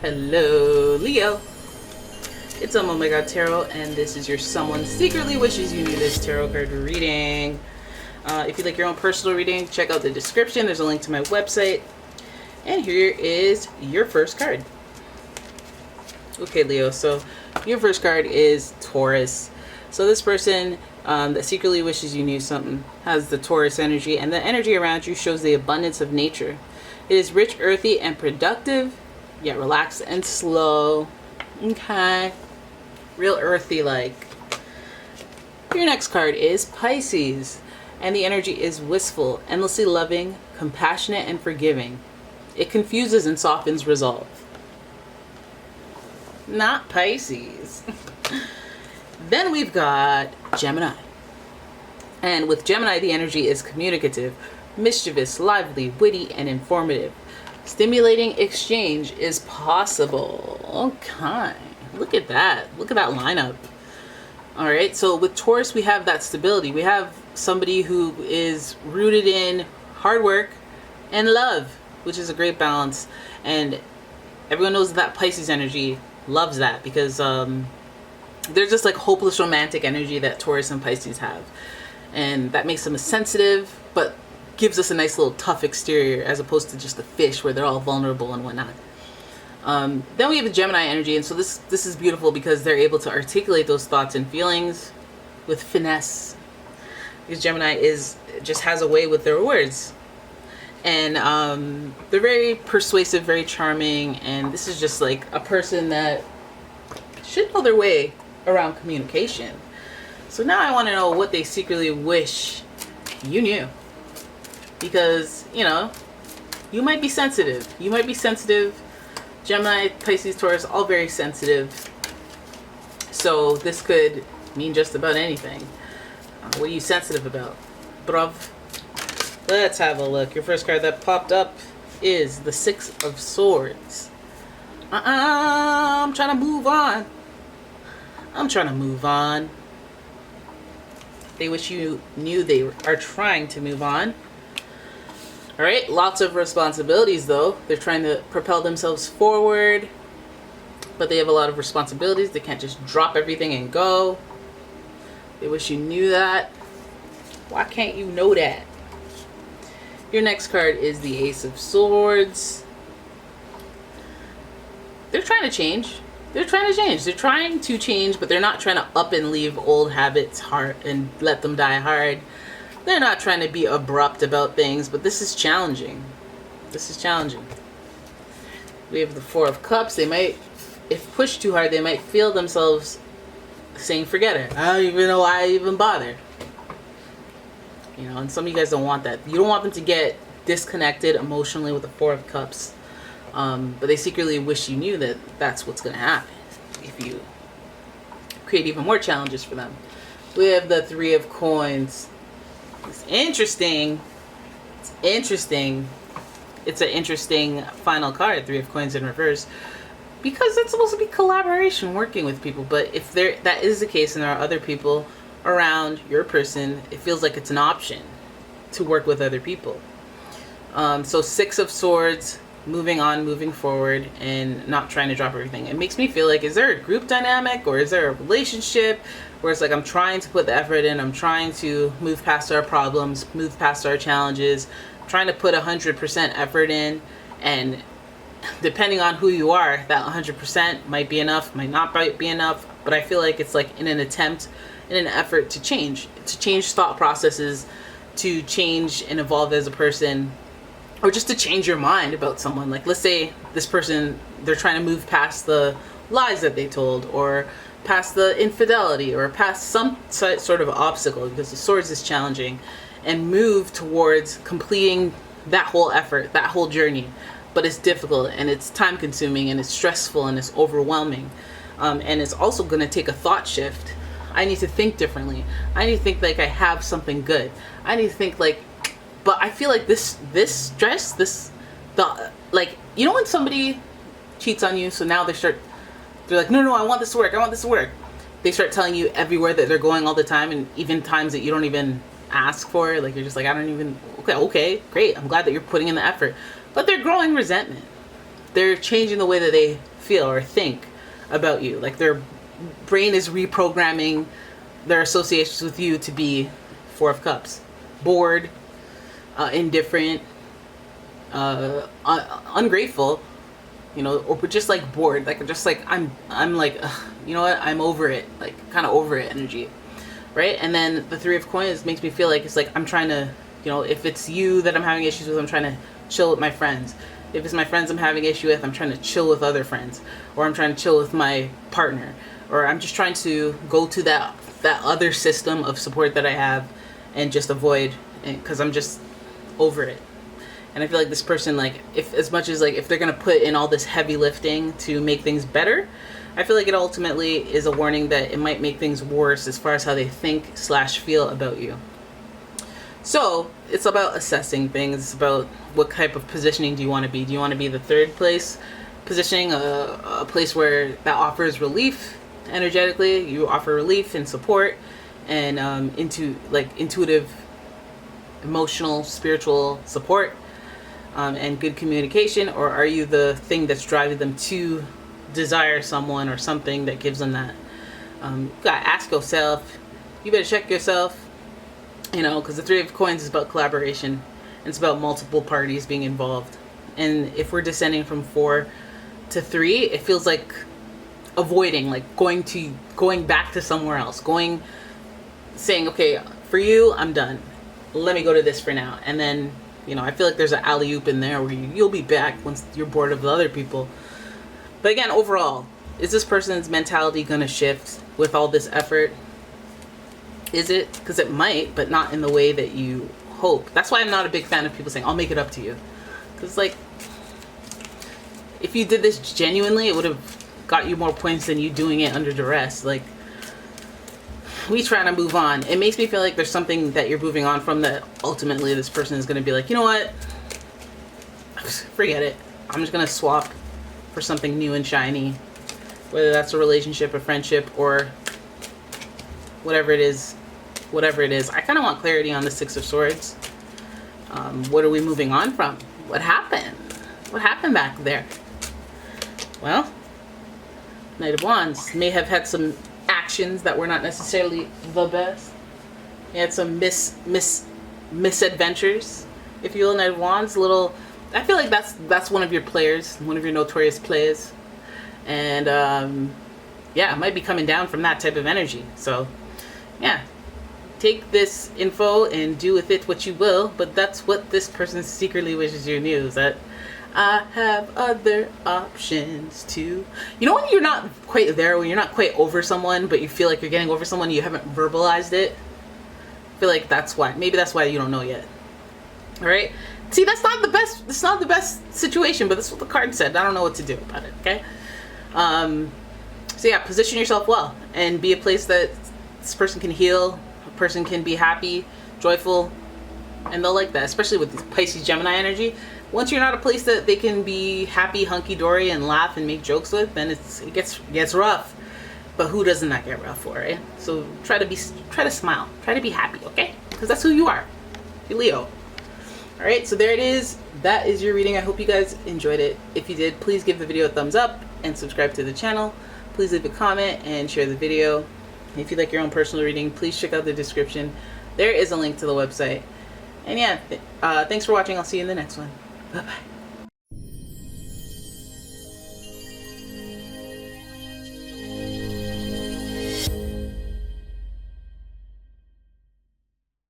Hello, Leo. It's umomgtarot, and this is your someone secretly wishes you knew this tarot card reading. If you'd like your own personal reading, check out the description. There's a link to my website. And here is your first card. Okay, Leo, so your first card is Taurus. So this person that secretly wishes you knew something has the Taurus energy, and the energy around you shows the abundance of nature. It is rich, earthy, and productive, yet relaxed and slow. Okay. Real earthy like. Your next card is Pisces, and the energy is wistful, endlessly loving, compassionate, and forgiving. It confuses and softens resolve. Not Pisces. Then we've got Gemini. And with Gemini, the energy is communicative, mischievous, lively, witty, and informative. Stimulating exchange is possible. Okay. Look at that. Look at that lineup. All right. So with Taurus, we have that stability. We have somebody who is rooted in hard work and love, which is a great balance. And everyone knows that Pisces energy loves that because there's just like hopeless romantic energy that Taurus and Pisces have. And that makes them sensitive, but gives us a nice little tough exterior as opposed to just a fish where they're all vulnerable and whatnot. Then we have the Gemini energy, and so this is beautiful because they're able to articulate those thoughts and feelings with finesse. Because Gemini just has a way with their words, and they're very persuasive, very charming, and this is just like a person that should know their way around communication. So now I want to know what they secretly wish you knew. Because, you might be sensitive. You might be sensitive. Gemini, Pisces, Taurus, all very sensitive. So this could mean just about anything. What are you sensitive about? Bruv. Let's have a look. Your first card that popped up is the Six of Swords. I'm trying to move on. I'm trying to move on. They wish you knew they are trying to move on. All right, lots of responsibilities though. They're trying to propel themselves forward, but they have a lot of responsibilities. They can't just drop everything and go. They wish you knew that. Why can't you know that? Your next card is the Ace of Swords. They're trying to change. They're trying to change. They're trying to change, but they're not trying to up and leave old habits hard and let them die hard. They're not trying to be abrupt about things, but this is challenging. This is challenging. We have the Four of Cups. They might, if pushed too hard, they might feel themselves saying, forget it. I don't even know why I even bother. And some of you guys don't want that. You don't want them to get disconnected emotionally with the Four of Cups. But they secretly wish you knew that that's what's going to happen if you create even more challenges for them. We have the Three of Coins. It's interesting. It's interesting. It's an interesting final card, Three of Coins in reverse, because it's supposed to be collaboration, working with people. But if that is the case and there are other people around your person, it feels like it's an option to work with other people. So Six of Swords, moving on, moving forward, and not trying to drop everything. It makes me feel like, is there a group dynamic or is there a relationship where it's like I'm trying to put the effort in, I'm trying to move past our problems, move past our challenges, trying to put 100% effort in, and depending on who you are, that 100% might be enough, might not be enough, but I feel like it's like in an attempt, in an effort to change thought processes, to change and evolve as a person, or just to change your mind about someone. Like, let's say this person, they're trying to move past the lies that they told, or past the infidelity, or past some sort of obstacle, because the Swords is challenging, and move towards completing that whole effort, that whole journey. But it's difficult, and it's time consuming, and it's stressful, and it's overwhelming. And it's also going to take a thought shift. I need to think differently. I need to think like I have something good. I need to think like, but I feel like this stress, when somebody cheats on you, so now they're like, no, I want this to work. They start telling you everywhere that they're going all the time, and even times that you don't even ask for. Like, you're just like, I don't even, okay, great. I'm glad that you're putting in the effort. But they're growing resentment. they're changing the way that they feel or think about you. Like their brain is reprogramming their associations with you to be Four of Cups. Bored, indifferent, ungrateful, you know, or just like bored, like just like I'm like, ugh, you know what, I'm over it, like kind of over it energy, right? And then the Three of Coins makes me feel like it's like I'm trying to, you know, if it's you that I'm having issues with, I'm trying to chill with my friends. If it's my friends I'm having issue with, I'm trying to chill with other friends, or I'm trying to chill with my partner, or I'm just trying to go to that other system of support that I have and just avoid, because I'm just over it. And I feel like this person, like, if as much as like if they're gonna put in all this heavy lifting to make things better, I feel like it ultimately is a warning that it might make things worse as far as how they think / feel about you. So it's about assessing things. It's about what type of positioning do you want to be. Do you want to be the third place positioning, a place where that offers relief energetically? You offer relief and support and intuitive, emotional, spiritual support, and good communication, or are you the thing that's driving them to desire someone or something that gives them that? You gotta ask yourself. You better check yourself. You know, because the Three of Coins is about collaboration. It's about multiple parties being involved. And if we're descending from 4 to 3, it feels like avoiding, like going back to somewhere else, saying, okay, for you, I'm done. Let me go to this for now. And then, you know, I feel like there's an alley-oop in there where you'll be back once you're bored of the other people. But again, overall, is this person's mentality going to shift with all this effort? Is it? Because it might, but not in the way that you hope. That's why I'm not a big fan of people saying, I'll make it up to you. Because, like, if you did this genuinely, it would have got you more points than you doing it under duress. Like, we trying to move on. It makes me feel like there's something that you're moving on from that ultimately this person is going to be like, you know what? Forget it. I'm just going to swap for something new and shiny. Whether that's a relationship, a friendship, or whatever it is. I kind of want clarity on the Six of Swords. What are we moving on from? What happened? What happened back there? Well, Knight of Wands may have had some actions that were not necessarily the best. He had some misadventures, if you will. Knight of Wands, I feel like that's one of your players, one of your notorious players. And yeah, it might be coming down from that type of energy. So yeah, take this info and do with it what you will, but that's what this person secretly wishes you knew, is that I have other options too. You know when you're not quite there, when you're not quite over someone, but you feel like you're getting over someone, you haven't verbalized it? I feel like that's why. Maybe that's why you don't know yet. Alright? See, that's not the best, it's not the best situation, but that's what the card said. I don't know what to do about it, okay? So yeah, position yourself well and be a place that this person can heal, a person can be happy, joyful, and they'll like that, especially with this Pisces Gemini energy. Once you're not a place that they can be happy, hunky-dory, and laugh and make jokes with, then it gets rough. But who doesn't that get rough for, right? So try to smile, try to be happy, okay? Because that's who you are. You're Leo. All right, so there it is. That is your reading. I hope you guys enjoyed it. If you did, please give the video a thumbs up and subscribe to the channel. Please leave a comment and share the video. If you'd like your own personal reading, please check out the description. There is a link to the website. And yeah, thanks for watching. I'll see you in the next one. Bye-bye.